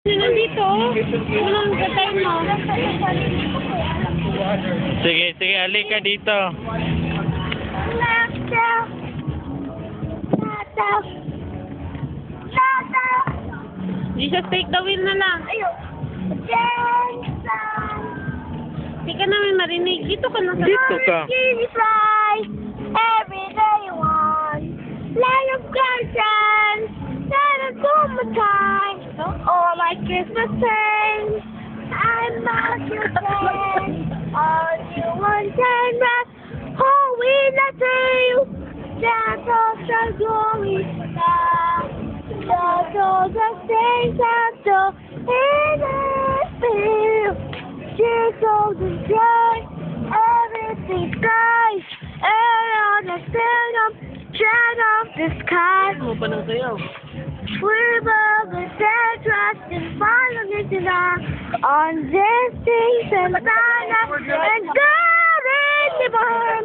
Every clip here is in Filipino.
Nandito, unang gatay mo. Sige, sige, halika dito. Jesus, take the wheel na lang. Hindi ka namin marinig. Dito ka na sa Dito ka. Fly every day you want. Light of conscience, light of summertime. All my Christmas things, I'm not your friend. All you want and rest, oh, we let you. That's all the glory, that's all the things that do in it feel. Just all the joy, everything's nice, and on the stand up, shut off the sky. Mo pa ng sayaw. We will be there, trust and follow me tonight. On this things and banana and God in the barn.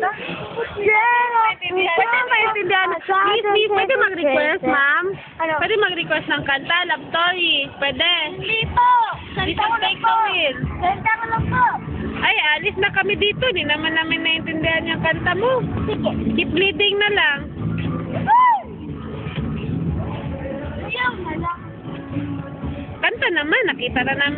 Pwede maintindihan. Please, pwede mag-request, ma'am? Pwede mag-request ng kanta, love story. Pwede. Hindi po. Jesus, take the wheel. Ganda ko lang po. Ay, alis na kami dito. Di naman namin naintindihan yung kanta mo. Sige. Keep bleeding na lang. Ayaw na lang. Kanta naman, nakita na namin.